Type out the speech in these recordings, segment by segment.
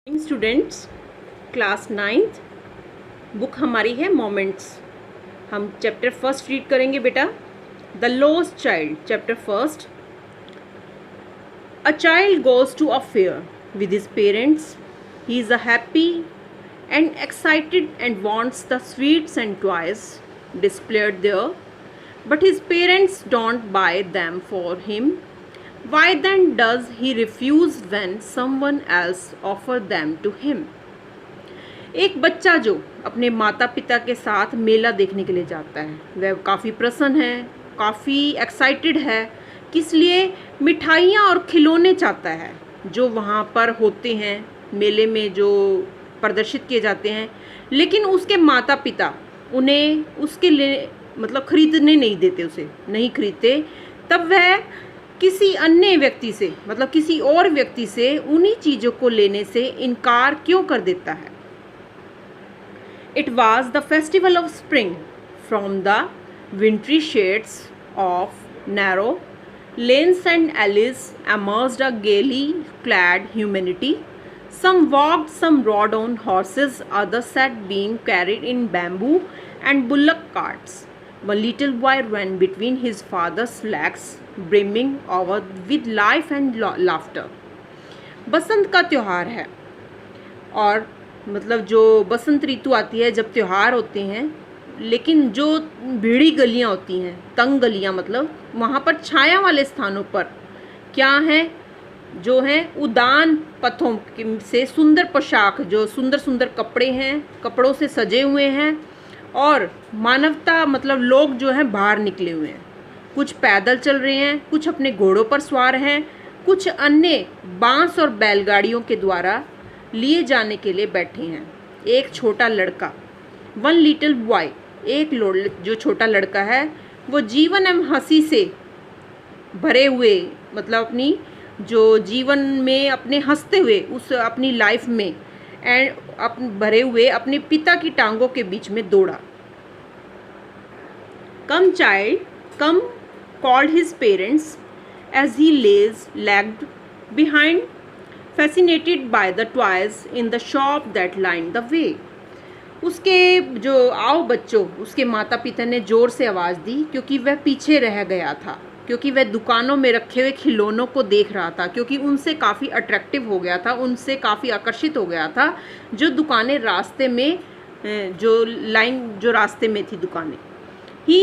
Students, class 9th book हमारी है moments. हम चैप्टर फर्स्ट रीड करेंगे बेटा। The lost child, chapter first. A child goes to a fair with his parents. He is a happy and excited and wants the sweets and toys displayed there, but his parents don't buy them for him. Why then does he refuse when someone else offer them to him? एक बच्चा जो अपने माता पिता के साथ मेला देखने के लिए जाता है, वह काफ़ी प्रसन्न है, काफ़ी एक्साइटेड है, किस लिए मिठाइयाँ और खिलौने चाहता है जो वहाँ पर होते हैं, मेले में जो प्रदर्शित किए जाते हैं। लेकिन उसके माता पिता उन्हें उसके लिए मतलब खरीदने नहीं देते, उसे नहीं खरीदते। तब वह किसी अन्य व्यक्ति से मतलब किसी और व्यक्ति से उन्हीं चीज़ों को लेने से इनकार क्यों कर देता है? It was the festival of spring. From the wintry shades of narrow lanes and alleys emerged a gaily clad humanity. Some walked, some rode on horses, others sat being carried in bamboo and bullock carts. One little boy ran between his father's legs, brimming over with life and laughter. बसंत का त्यौहार है, और मतलब जो बसंत ऋतु आती है, जब त्यौहार होते हैं, लेकिन जो भीड़ी गलियां होती हैं, तंग गलियां, मतलब वहाँ पर छाया वाले स्थानों पर क्या है, जो हैं उदान पथों से सुंदर पोशाक, जो सुंदर सुंदर कपड़े हैं, कपड़ों से सजे हुए हैं, और मानवता मतलब लोग जो हैं बाहर निकले हुए हैं। कुछ पैदल चल रहे हैं, कुछ अपने घोड़ों पर सवार हैं, कुछ अन्य बांस और बैलगाड़ियों के द्वारा लिए जाने के लिए बैठे हैं। एक छोटा लड़का, वन लिटिल बॉय, जो छोटा लड़का है, वो जीवन एवं हंसी से भरे हुए, मतलब अपनी जो जीवन में अपने हंसते हुए उस अपनी लाइफ में भरे हुए अपने पिता की टांगों के बीच में दौड़ा। कम child come called his parents as he lagged behind, fascinated by the toys in the shop that lined the way. उसके जो आओ बच्चों, उसके माता पिता ने जोर से आवाज़ दी, क्योंकि वह पीछे रह गया था, क्योंकि वह दुकानों में रखे हुए खिलौनों को देख रहा था, क्योंकि उनसे काफ़ी अट्रैक्टिव हो गया था, उनसे काफ़ी आकर्षित हो गया था। जो दुकानें रास्ते में, जो रास्ते में थी दुकानें। He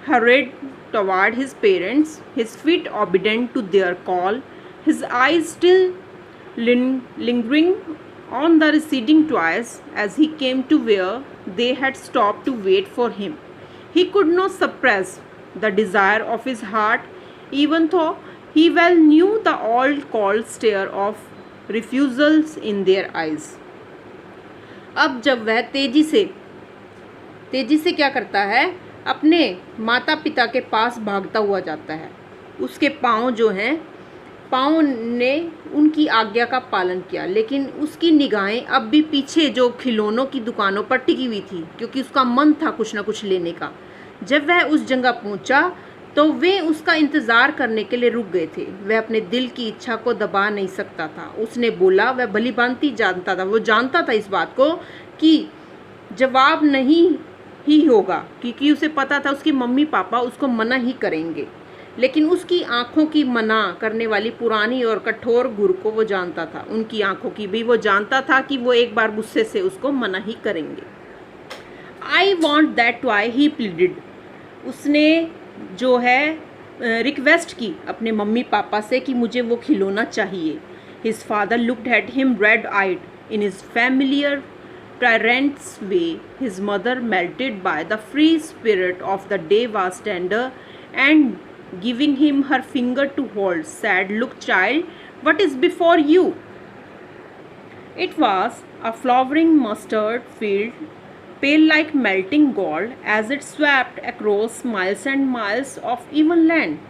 hurried toward his parents, his feet obedient to their call, his eyes still lingering on the receding toys as he came to where they had stopped to wait for him. He could not suppress the desire of his heart, even though he well knew the old cold stare of refusals in their eyes. अब जब वह तेजी से क्या करता है, अपने माता पिता के पास भागता हुआ जाता है। उसके पाँव ने उनकी आज्ञा का पालन किया, लेकिन उसकी निगाहें अब भी पीछे जो खिलौनों की दुकानों पर टिकी हुई थी, क्योंकि उसका मन था कुछ ना कुछ लेने का। जब वह उस जगह पहुंचा तो वे उसका इंतज़ार करने के लिए रुक गए थे। वह अपने दिल की इच्छा को दबा नहीं सकता था। उसने बोला, वह भलीभांति जानता था, वो जानता था इस बात को कि जवाब नहीं ही होगा, क्योंकि उसे पता था उसके मम्मी पापा उसको मना ही करेंगे। लेकिन उसकी आंखों की मना करने वाली पुरानी और कठोर घुर को वो जानता था, उनकी आंखों की भी वो जानता था कि वो एक बार गुस्से से उसको मना ही करेंगे। I want that toy, he pleaded. उसने जो है रिक्वेस्ट की अपने मम्मी पापा से कि मुझे वो खिलौना चाहिए। His father looked at him red eyed in his familiar tyrant's way. His mother, melted by the free spirit of the day, was tender and giving him her finger to hold, said, "Look, child, what is before you?" It was a flowering mustard field, pale like melting gold, as it swept across miles and miles of even land.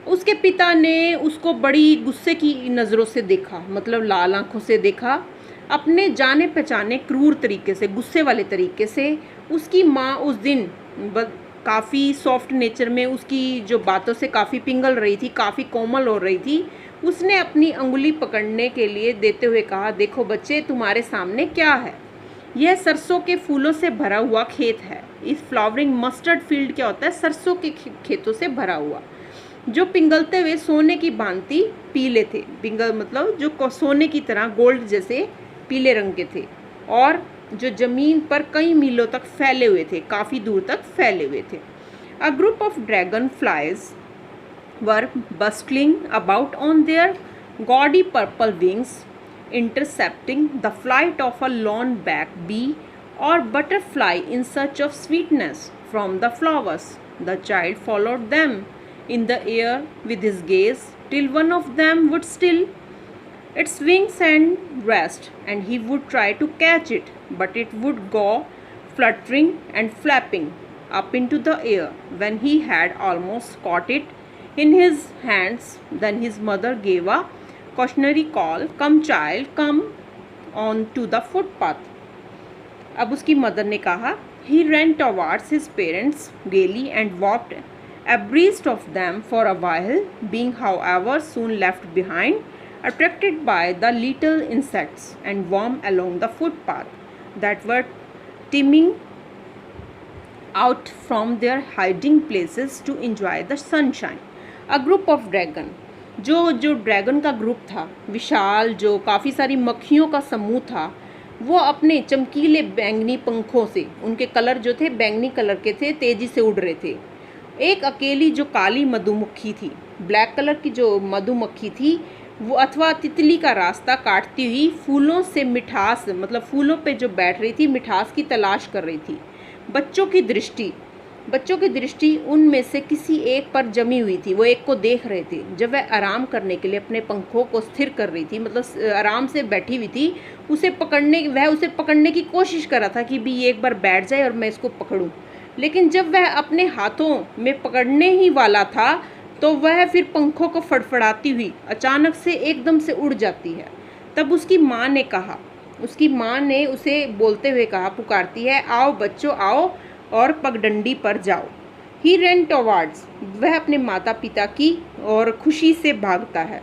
उसके पिता ने उसको बड़ी गुस्से की नज़रों से देखा, मतलब लाल आंखों से देखा, अपने जाने पहचाने क्रूर तरीके से, गुस्से वाले तरीके से। उसकी माँ उस दिन काफ़ी सॉफ्ट नेचर में, उसकी जो बातों से काफ़ी पिघल रही थी, काफ़ी कोमल हो रही थी। उसने अपनी अंगुली पकड़ने के लिए देते हुए कहा, देखो बच्चे, तुम्हारे सामने क्या है? यह सरसों के फूलों से भरा हुआ खेत है। इस फ्लावरिंग मस्टर्ड फील्ड क्या होता है? सरसों के खेतों से भरा हुआ, जो पिघलते हुए सोने की भांति पीले थे। पिघल मतलब जो सोने की तरह गोल्ड जैसे पीले रंग के थे, और जो जमीन पर कई मीलों तक फैले हुए थे, काफ़ी दूर तक फैले हुए थे। A group of dragon flies were bustling about on their gaudy purple wings, intercepting the flight of a lawn-back bee or butterfly in search of sweetness from the flowers. The child followed them in the air with his gaze till one of them would still its wings and rest, and he would try to catch it, but it would go fluttering and flapping up into the air. When he had almost caught it in his hands, then his mother gave a cautionary call, come child, come on to the footpath. अब उसकी mother ने कहा, he ran towards his parents gaily and walked abreast of them for a while, being however soon left behind, attracted by the little insects and worm along the footpath that were teeming out from their hiding places to enjoy the sunshine. A group of dragon, जो dragon का group था, विशाल, जो काफ़ी सारी मक्खियों का समूह था, वो अपने चमकीले बैंगनी पंखों से, उनके कलर जो थे बैंगनी कलर के थे, तेज़ी से उड़ रहे थे। एक अकेली जो काली मधुमक्खी थी, ब्लैक कलर की जो मधुमक्खी थी, वो अथवा तितली का रास्ता काटती हुई फूलों से मिठास, मतलब फूलों पे जो बैठ रही थी, मिठास की तलाश कर रही थी। बच्चों की दृष्टि उनमें से किसी एक पर जमी हुई थी। वो एक को देख रहे थे। जब वह आराम करने के लिए अपने पंखों को स्थिर कर रही थी, मतलब आराम से बैठी हुई थी, वह उसे पकड़ने की कोशिश कर रहा था कि भी ये एक बार बैठ जाए और मैं इसको पकड़ूं। लेकिन जब वह अपने हाथों में पकड़ने ही वाला था, तो वह फिर पंखों को फड़फड़ाती हुई अचानक से एकदम से उड़ जाती है। तब उसकी माँ ने उसे बोलते हुए कहा, पुकारती है, आओ बच्चों आओ और पगडंडी पर जाओ। ही रन टुवर्ड्स, वह अपने माता पिता की और खुशी से भागता है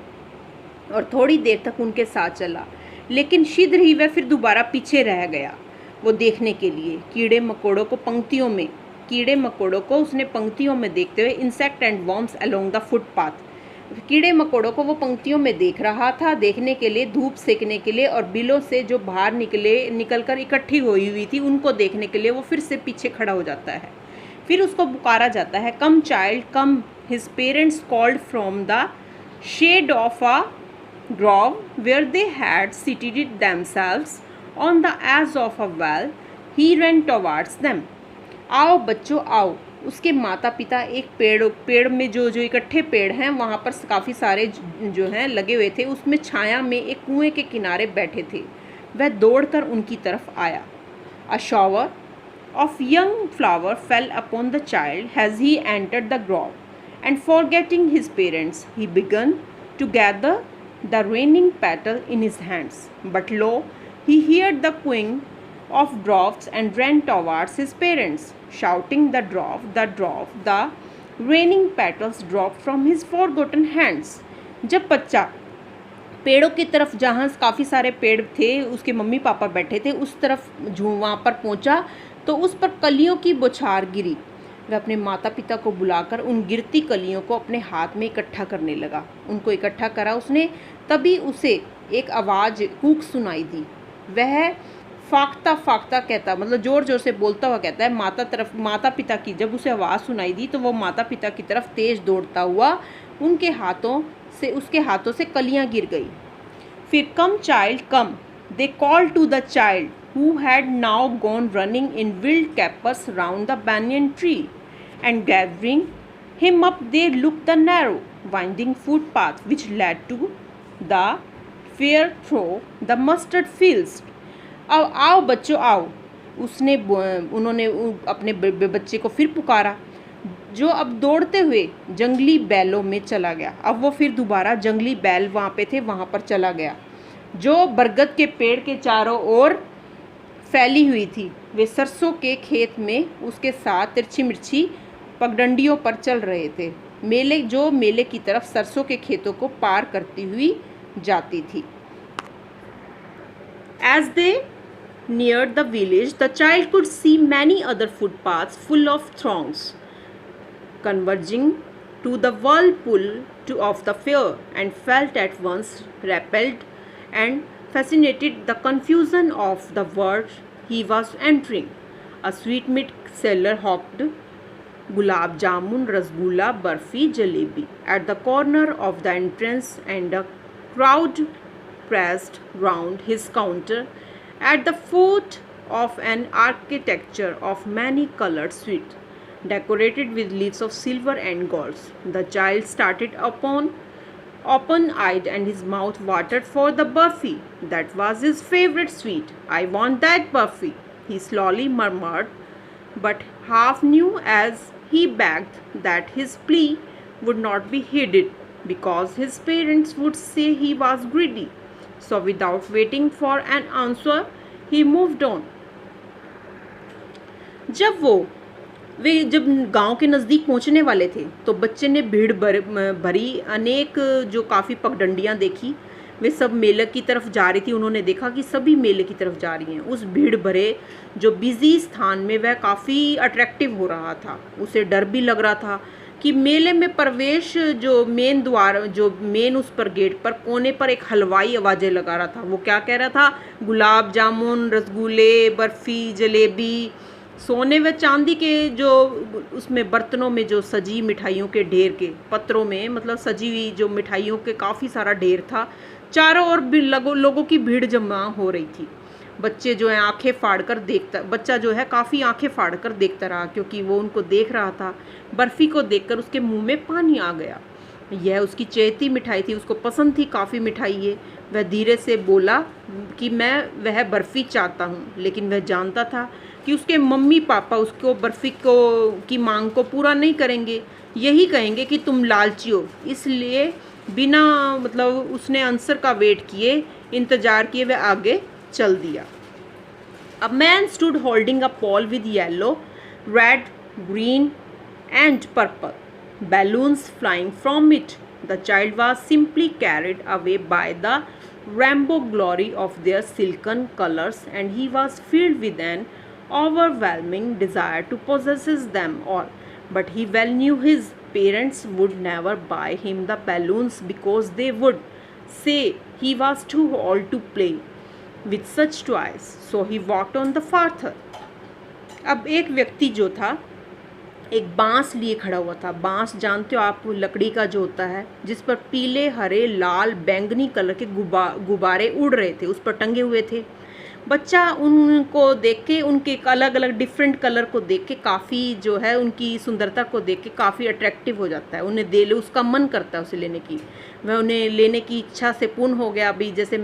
और थोड़ी देर तक उनके साथ चला, लेकिन शीघ्र ही वह फिर दोबारा पीछे रह गया। वो देखने के लिए कीड़े मकोड़ों को उसने पंक्तियों में देखते हुए, insect and worms along the footpath, कीड़े मकोड़ों को वो पंक्तियों में देख रहा था, देखने के लिए, धूप सेकने के लिए, और बिलों से जो बाहर निकलकर इकट्ठी हुई थी, उनको देखने के लिए वो फिर से पीछे खड़ा हो जाता है। फिर उसको पुकारा जाता है, come child come. His parents called from the shade of a grove where they had seated themselves on the edge of a well. He run towards them. आओ बच्चों आओ। उसके माता पिता एक पेड़ में जो इकट्ठे पेड़ हैं, वहाँ पर काफ़ी सारे जो हैं लगे हुए थे, उसमें छाया में एक कुएं के किनारे बैठे थे। वह दौड़कर उनकी तरफ आया। A shower of young flower fell upon the child has he entered the grove, and forgetting his parents he began to gather the raining petal in his hands, but lo he heard the cooing of draughts and ran towards his parents, shouting the draught, the raining petals dropped from his forgotten hands. जब बच्चा पेड़ों की तरफ, जहाँ काफ़ी सारे पेड़ थे, उसके मम्मी पापा बैठे थे, उस तरफ वहाँ पर पहुँचा तो उस पर कलियों की बौछार गिरी। वह अपने माता पिता को बुलाकर उन गिरती कलियों को अपने हाथ में इकट्ठा करने लगा। उनको इकट्ठा करा उसने, तभी उसे एक आवाज़ कूक सुनाई दी। वह फाख्ता कहता, मतलब ज़ोर ज़ोर से बोलता हुआ कहता है माता पिता की। जब उसे आवाज़ सुनाई दी तो वो माता पिता की तरफ तेज़ दौड़ता हुआ उसके हाथों से कलियां गिर गई। फिर come child come, they call to the child who had now gone running in wild capers round the banyan tree, and gathering him up they looked the narrow winding footpath which led to the fair through the mustard fields. आओ बच्चों आओ। उन्होंने अपने बच्चे को फिर पुकारा, जो अब दौड़ते हुए जंगली बैलों में चला गया। अब वो फिर दोबारा जंगली बैल वहाँ पे थे, वहाँ पर चला गया, जो बरगद के पेड़ के चारों ओर फैली हुई थी। वे सरसों के खेत में उसके साथ तिरछी मिर्ची पगडंडियों पर चल रहे थे। मेले की तरफ सरसों के खेतों को पार करती हुई जाती थी। As they neared the village, the child could see many other footpaths full of throngs converging to the whirlpool of the fair, and felt at once repelled and fascinated the confusion of the world he was entering. A sweetmeat seller hawked gulab jamun, rasgulla, barfi, jalebi at the corner of the entrance, and a crowd pressed round his counter at the foot of an architecture of many colored sweets, decorated with leaves of silver and gold. The child started open-eyed, and his mouth watered for the barfi. That was his favorite sweet. I want that barfi, he slowly murmured, but half knew as he begged that his plea would not be heeded, because his parents would say he was greedy. So without waiting for an answer, he moved on. जब गांव के नज़दीक पहुंचने वाले थे तो बच्चे ने भीड़ भरी अनेक जो काफ़ी पगडंडियां देखी। वे सब मेले की तरफ जा रही थी। उन्होंने देखा कि सभी मेले की तरफ जा रही हैं। उस भीड़ भरे जो बिजी स्थान में वह काफ़ी अट्रैक्टिव हो रहा था। उसे डर भी लग रहा था कि मेले में प्रवेश जो मेन द्वार जो मेन उस पर गेट पर कोने पर एक हलवाई आवाज़ें लगा रहा था। वो क्या कह रहा था? गुलाब जामुन, रसगुल्ले, बर्फ़ी, जलेबी, सोने व चांदी के जो उसमें बर्तनों में जो सजी मिठाइयों के ढेर के पत्रों में मतलब सजी हुई जो मिठाइयों के काफ़ी सारा ढेर था। चारों ओर लोगों की भीड़ जमा हो रही थी। बच्चा जो है काफ़ी आंखें फाड़ कर देखता रहा, क्योंकि वो उनको देख रहा था। बर्फ़ी को देखकर उसके मुंह में पानी आ गया। यह उसकी चहेती मिठाई थी, उसको पसंद थी काफ़ी मिठाई ये। वह धीरे से बोला कि मैं वह बर्फ़ी चाहता हूँ, लेकिन वह जानता था कि उसके मम्मी पापा उसको बर्फ़ी की मांग को पूरा नहीं करेंगे। यही कहेंगे कि तुम लालची हो। इसलिए बिना उसने आंसर का वेट किए, इंतज़ार किए, वह आगे चल दिया। A man stood holding a pole with yellow, red, green and purple balloons flying from it. The child was simply carried away by the rainbow glory of their silken colors, and he was filled with an overwhelming desire to possess them all. But he well knew his parents would never buy him the balloons, because they would say he was too old to play with such toys. So he walked on the farther. अब एक व्यक्ति जो था एक बांस लिए खड़ा हुआ था। बांस जानते हो आप, लकड़ी का जो होता है, जिस पर पीले, हरे, लाल, बैंगनी कलर के गुब्बारे उड़ रहे थे, उस पर टंगे हुए थे। बच्चा उनको देख के, उनके अलग अलग डिफरेंट कलर को देख के काफ़ी जो है उनकी सुंदरता को देख के काफ़ी अट्रैक्टिव हो जाता है। उन्हें उसका मन करता है उसे लेने की। वह उन्हें लेने की इच्छा से पूर्ण हो गया। अभी जैसे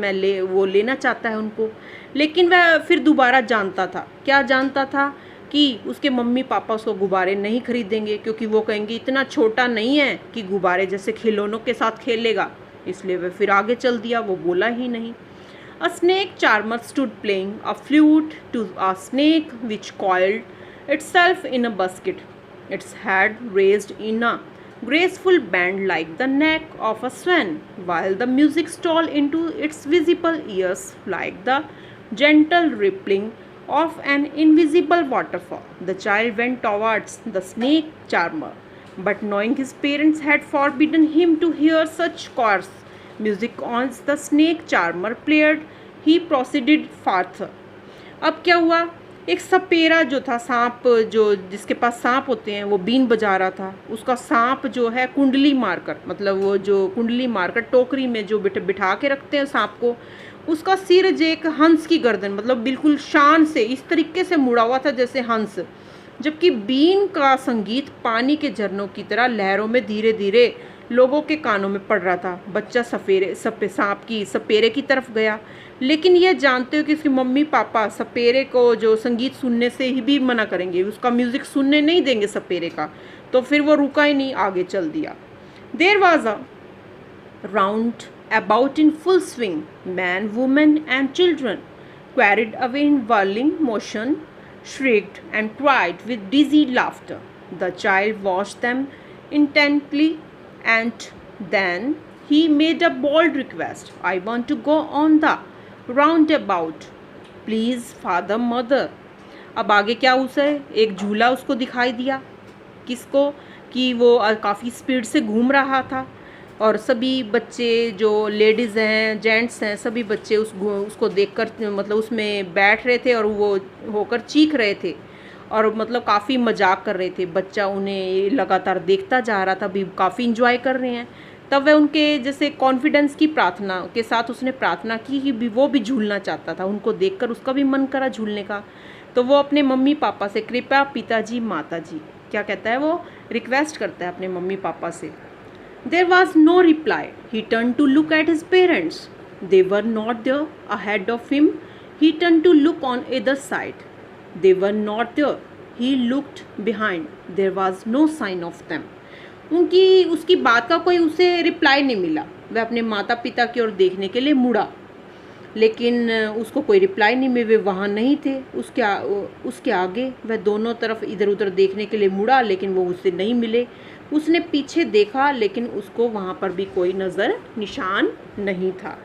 वो लेना चाहता है उनको। लेकिन वह फिर दोबारा जानता था, क्या जानता था? कि उसके मम्मी पापा उसको गुब्बारे नहीं खरीदेंगे, क्योंकि वो कहेंगे इतना छोटा नहीं है कि गुब्बारे जैसे खिलौनों के साथ खेलेगा। इसलिए वह फिर आगे चल दिया, वो बोला ही नहीं। A snake charmer stood playing a flute to a snake which coiled itself in a basket, its head raised in a graceful bend like the neck of a swan, while the music stole into its visible ears like the gentle rippling of an invisible waterfall. The child went towards the snake charmer, but knowing his parents had forbidden him to hear such coarse music on the snake charmer played, he proceeded farther. अब क्या हुआ? एक सपेरा जो था, सांप जो जिसके पास सांप होते हैं, वो बीन बजा रहा था। उसका सांप जो है कुंडली मारकर, वो जो कुंडली मारकर टोकरी में जो बिठा के रखते हैं सांप को, उसका सिर जो एक हंस की गर्दन बिल्कुल शान से इस तरीके से मुड़ा हुआ था जैसे हंस, जबकि बीन का संगीत पानी के झरनों की तरह लहरों में धीरे धीरे लोगों के कानों में पड़ रहा था। बच्चा सपेरे की तरफ गया, लेकिन यह जानते हो कि उसके मम्मी पापा सपेरे को जो संगीत सुनने से ही भी मना करेंगे, उसका म्यूज़िक सुनने नहीं देंगे सपेरे का। तो फिर वो रुका ही नहीं, आगे चल दिया। There was a roundabout in full swing, man, women and children carried away in whirling motion, shrieked and cried with dizzy laughter. The child watched them intently, and then he made a bold request. I want to go on the roundabout. Please, father, mother. अब आगे क्या उसे एक झूला उसको दिखाई दिया, किसको, कि वो काफ़ी स्पीड से घूम रहा था और सभी बच्चे जो लेडीज़ हैं, जेंट्स हैं, सभी बच्चे उसको देखकर मतलब उसमें बैठ रहे थे और वो होकर चीख रहे थे और मतलब काफ़ी मजाक कर रहे थे। बच्चा उन्हें लगातार देखता जा रहा था, भी काफ़ी इंजॉय कर रहे हैं। तब वह उनके जैसे कॉन्फिडेंस की प्रार्थना के साथ उसने प्रार्थना की कि भी वो भी झूलना चाहता था। उनको देखकर उसका भी मन करा झूलने का। तो वो अपने मम्मी पापा से, कृपया पिताजी माताजी, क्या कहता है, वो रिक्वेस्ट करता है अपने मम्मी पापा से। There was no reply. He turned to look at his parents. They were not there. Ahead of him, he turned to look on either side. They were not there. He looked behind. There was no sign of them. उनकी उसकी बात का कोई उसे reply नहीं मिला। वह अपने माता पिता की ओर देखने के लिए मुड़ा, लेकिन उसको कोई रिप्लाई नहीं मिला। वे वहाँ नहीं थे। उसके आगे वह दोनों तरफ इधर उधर देखने के लिए मुड़ा, लेकिन वो उससे नहीं मिले। उसने पीछे देखा, लेकिन उसको वहाँ पर भी कोई नज़र निशान नहीं था।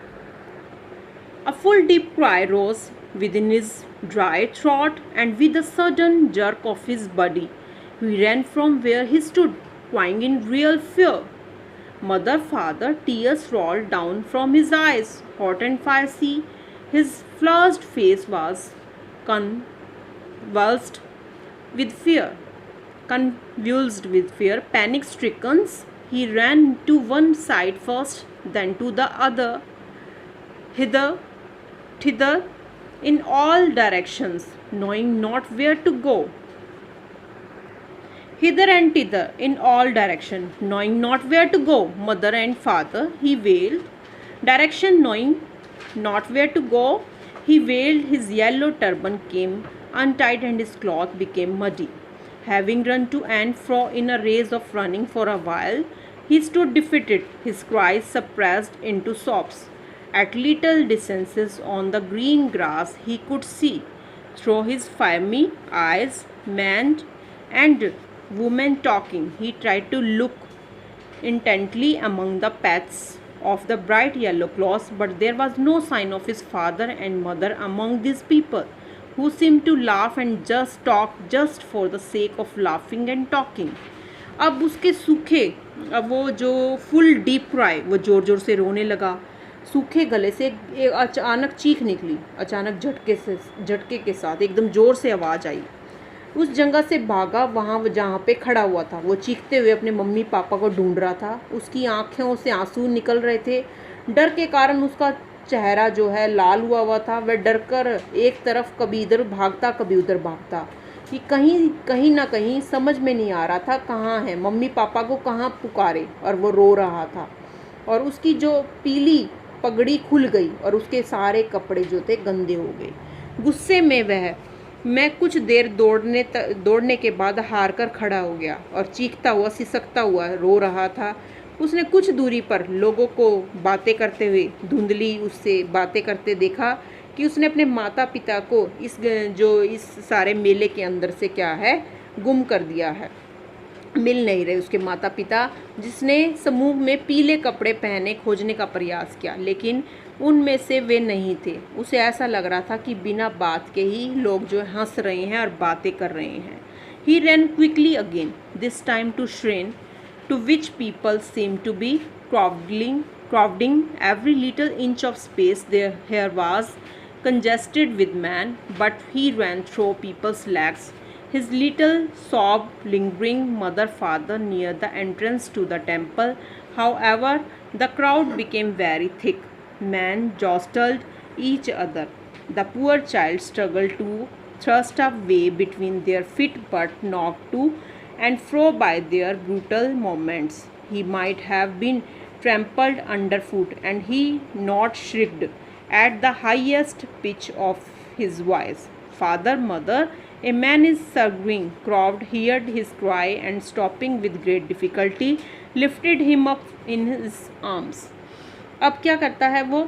A full deep cry rose within his dry throat, and with a sudden jerk of his body, he ran from where he stood, crying in real fear. Mother, father, tears rolled down from his eyes, hot and fiery. His flushed face was convulsed with fear. Panic-stricken, he ran to one side first, then to the other, hither, thither, in all directions, knowing not where to go. Hither and thither, in all directions, knowing not where to go. Mother and father, he wailed. Direction knowing not where to go, he wailed. His yellow turban came untied and his cloth became muddy. Having run to and fro in a race of running for a while, he stood defeated, his cries suppressed into sobs. At little distances on the green grass he could see, through his filmy eyes, men and women talking. He tried to look intently among the paths of the bright yellow cloths, but there was no sign of his father and mother among these people, who seemed to laugh and just talk just for the sake of laughing and talking. अब उसके सूखे, अब वो जो full deep cry, वो ज़ोर ज़ोर से रोने लगा। सूखे गले से एक अचानक चीख निकली, अचानक झटके के साथ एकदम ज़ोर से आवाज़ आई। उस जगह से भागा वहाँ जहाँ पे खड़ा हुआ था। वो चीखते हुए अपने मम्मी पापा को ढूंढ रहा था। उसकी आँखों से आंसू निकल रहे थे। डर के कारण उसका चेहरा जो है लाल हुआ था। वह डर कर एक तरफ कभी इधर भागता कभी उधर भागता, कि कहीं ना कहीं समझ में नहीं आ रहा था कहाँ है, मम्मी पापा को कहाँ पुकारे। और वो रो रहा था और उसकी जो पीली पगड़ी खुल गई और उसके सारे कपड़े जो थे गंदे हो गए। गुस्से में मैं कुछ देर दौड़ने के बाद हार कर खड़ा हो गया और चीखता हुआ सिसकता हुआ रो रहा था। उसने कुछ दूरी पर लोगों को बातें करते हुए, धुंधली उससे बातें करते देखा कि उसने अपने माता पिता को इस सारे मेले के अंदर से क्या है, गुम कर दिया है। मिल नहीं रहे उसके माता पिता, जिसने समूह में पीले कपड़े पहने खोजने का प्रयास किया, लेकिन उनमें से वे नहीं थे। उसे ऐसा लग रहा था कि बिना बात के ही लोग जो हंस रहे हैं और बातें कर रहे हैं। He ran quickly again, this time to Shrine, to which people seemed to be crowding every little inch of space. Here was congested with men, but he ran through people's legs, his little sob lingering mother father near the entrance to the temple. However, the crowd became very thick. Men jostled each other. The poor child struggled to thrust a way between their feet, but knocked to and fro by their brutal movements. He might have been trampled underfoot, and he not shrieked at the highest pitch of his voice. Father, mother, a man is struggling, crowd heard his cry and stopping with great difficulty, lifted him up in his arms. अब क्या करता है वो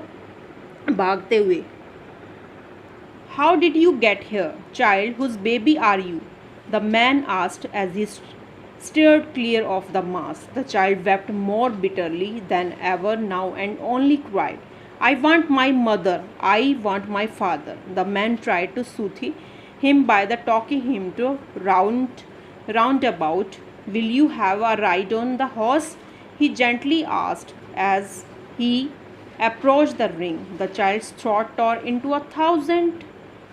भागते हुए, How did you get here, child? Whose baby are you? The man asked as he stared clear of the mass. The child wept more bitterly than ever now and only cried, I want my mother, I want my father. The man tried to soothe him by the talking him to roundabout. Will you have a ride on the horse? He gently asked as he approached the ring. The child's throat tore into 1,000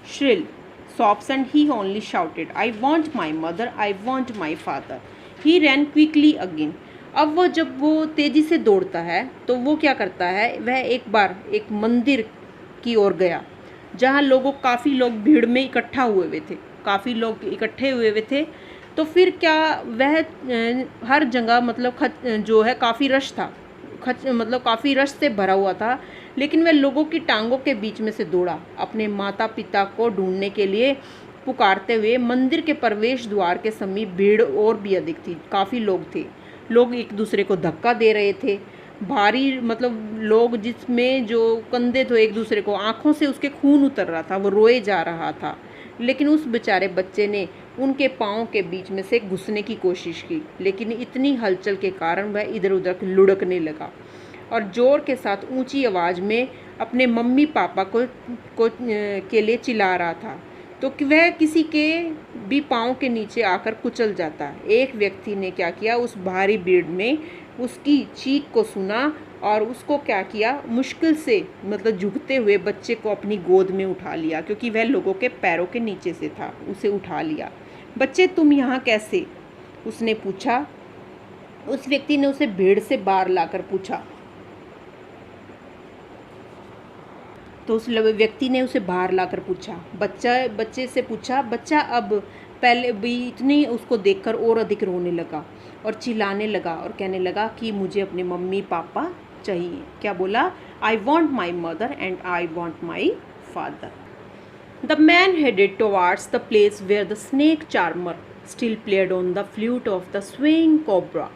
shrill sobs and he only shouted, I want my mother, I want my father. He ran quickly again. अब वो जब वो तेज़ी से दौड़ता है तो वो क्या करता है, वह एक बार एक मंदिर की ओर गया जहाँ काफ़ी लोग भीड़ में इकट्ठा हुए हुए थे, काफ़ी लोग इकट्ठे हुए हुए थे। तो फिर क्या वह हर जगह मतलब जो है काफ़ी रश था, मतलब काफ़ी रश से भरा हुआ था, लेकिन वह लोगों की टांगों के बीच में से दौड़ा अपने माता पिता को ढूंढने के लिए पुकारते हुए। मंदिर के प्रवेश द्वार के समीप भीड़ और भी अधिक थी, काफ़ी लोग थे। लोग एक दूसरे को धक्का दे रहे थे, भारी मतलब लोग जिसमें जो कंधे थे एक दूसरे को, आंखों से उसके खून उतर रहा था, वो रोए जा रहा था। लेकिन उस बेचारे बच्चे ने उनके पाँव के बीच में से घुसने की कोशिश की, लेकिन इतनी हलचल के कारण वह इधर उधर लुढ़कने लगा और ज़ोर के साथ ऊंची आवाज़ में अपने मम्मी पापा को के लिए चिल्ला रहा था। तो वह किसी के भी पाँव के नीचे आकर कुचल जाता। एक व्यक्ति ने क्या किया, उस भारी भीड़ में उसकी चीख को सुना और उसको क्या किया, मुश्किल से मतलब झुकते हुए बच्चे को अपनी गोद में उठा लिया, क्योंकि वह लोगों के पैरों के नीचे से था। उसे उठा लिया। बच्चे तुम यहाँ कैसे, उसने पूछा। उस व्यक्ति ने उसे भीड़ से बाहर लाकर पूछा। तो उस व्यक्ति ने उसे बाहर लाकर पूछा, बच्चे से पूछा। बच्चा अब पहले भी इतनी उसको देखकर और अधिक रोने लगा और चिल्लाने लगा और कहने लगा कि मुझे अपने मम्मी पापा चाहिए। क्या बोला? I want my mother and I want my father. The man headed towards the place where the snake charmer still played on the flute of the swaying cobra.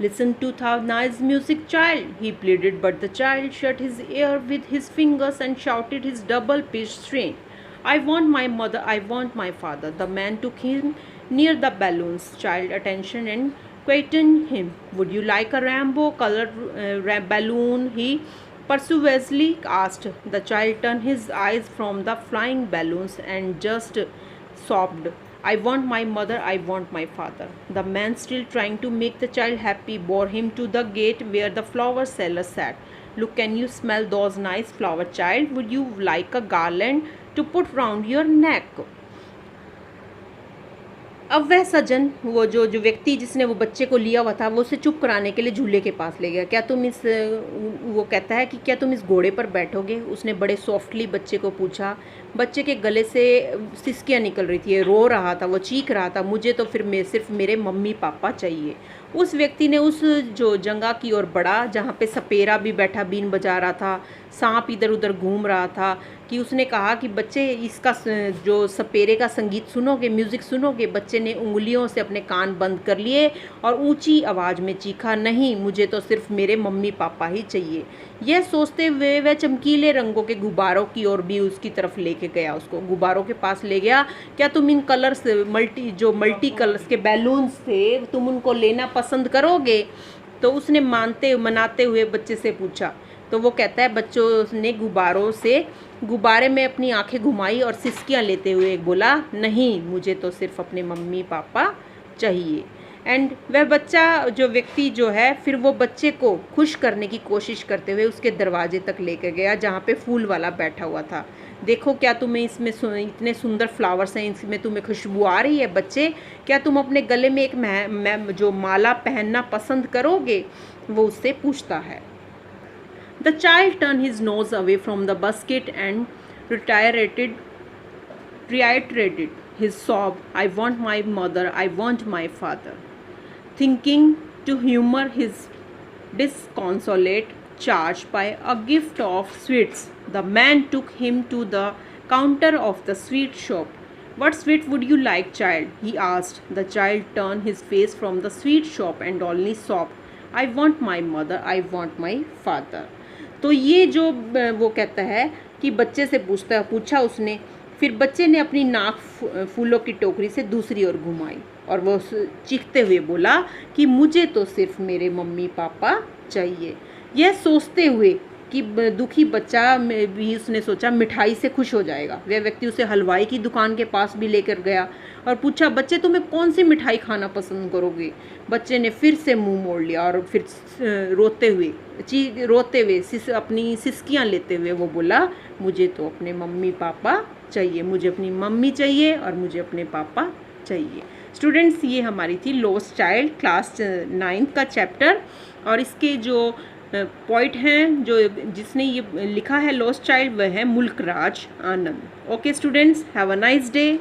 Listen to the nice music, child, he pleaded, but the child shut his ear with his fingers and shouted his double-pitched strain. I want my mother, I want my father. The man took him near the balloon's child attention and questioned him. Would you like a rainbow-colored balloon? He persuasively asked. The child turned his eyes from the flying balloons and just sobbed, I want my mother, I want my father. The man, still trying to make the child happy, bore him to the gate where the flower seller sat. Look, can you smell those nice flowers, child? Would you like a garland to put round your neck? अब वह सज्जन, वो जो व्यक्ति जिसने वो बच्चे को लिया हुआ था, वो उसे चुप कराने के लिए झूले के पास ले गया। वो कहता है कि क्या तुम इस घोड़े पर बैठोगे? उसने बड़े सॉफ्टली बच्चे को पूछा। बच्चे के गले से सिसकियाँ निकल रही थी, रो रहा था, वो चीख रहा था, मुझे तो फिर सिर्फ मेरे मम्मी पापा चाहिए। उस व्यक्ति ने उस जो जगह की ओर बढ़ा जहाँ पे सपेरा भी बैठा बीन बजा रहा था, सांप इधर उधर घूम रहा था, कि उसने कहा कि बच्चे इसका जो सपेरे का संगीत सुनोगे, म्यूज़िक सुनोगे? बच्चे ने उंगलियों से अपने कान बंद कर लिए और ऊंची आवाज़ में चीखा, नहीं, मुझे तो सिर्फ मेरे मम्मी पापा ही चाहिए। यह सोचते हुए वह चमकीले रंगों के गुब्बारों की ओर भी उसकी तरफ लेके गया, उसको गुब्बारों के पास ले गया। क्या तुम इन कलर्स मल्टी कलर्स के बैलून्स थे, तुम उनको लेना पसंद करोगे? तो उसने मनाते हुए बच्चे से पूछा। तो वो कहता है, बच्चों ने गुब्बारे में अपनी आंखें घुमाई और सिसकियाँ लेते हुए बोला, नहीं, मुझे तो सिर्फ अपने मम्मी पापा चाहिए। एंड वह बच्चा जो व्यक्ति जो है, फिर वो बच्चे को खुश करने की कोशिश करते हुए उसके दरवाजे तक लेकर गया जहाँ पे फूल वाला बैठा हुआ था। देखो, क्या तुम्हें इसमें इतने सुंदर फ्लावर्स हैं, इसमें तुम्हें खुशबू आ रही है? बच्चे, क्या तुम अपने गले में एक जो माला पहनना पसंद करोगे? वो उससे पूछता है। The child turned his nose away from the basket and reiterated his sob, I want my mother, I want my father. Thinking to humor his disconsolate charge by a gift of sweets, the man took him to the counter of the sweet shop. What sweet would you like, child? He asked. The child turned his face from the sweet shop and only sobbed, I want my mother, I want my father. तो ये जो वो कहता है कि बच्चे से पूछा उसने, फिर बच्चे ने अपनी नाक फूलों की टोकरी से दूसरी ओर घुमाई और वो चीखते हुए बोला कि मुझे तो सिर्फ मेरे मम्मी पापा चाहिए। यह सोचते हुए कि दुखी बच्चा भी उसने सोचा मिठाई से खुश हो जाएगा। वह व्यक्ति उसे हलवाई की दुकान के पास भी लेकर गया और पूछा, बच्चे तुम्हें कौन सी मिठाई खाना पसंद करोगे? बच्चे ने फिर से मुंह मोड़ लिया और फिर रोते हुए अपनी सिसकियां लेते हुए वो बोला, मुझे तो अपने मम्मी पापा चाहिए, मुझे अपनी मम्मी चाहिए और मुझे अपने पापा चाहिए। स्टूडेंट्स, ये हमारी थी लॉस्ट चाइल्ड क्लास 9 का चैप्टर, और इसके जो पॉइंट हैं, जो जिसने ये लिखा है लॉस्ट चाइल्ड, वह है Mulk Raj Anand. Okay students, have a nice day.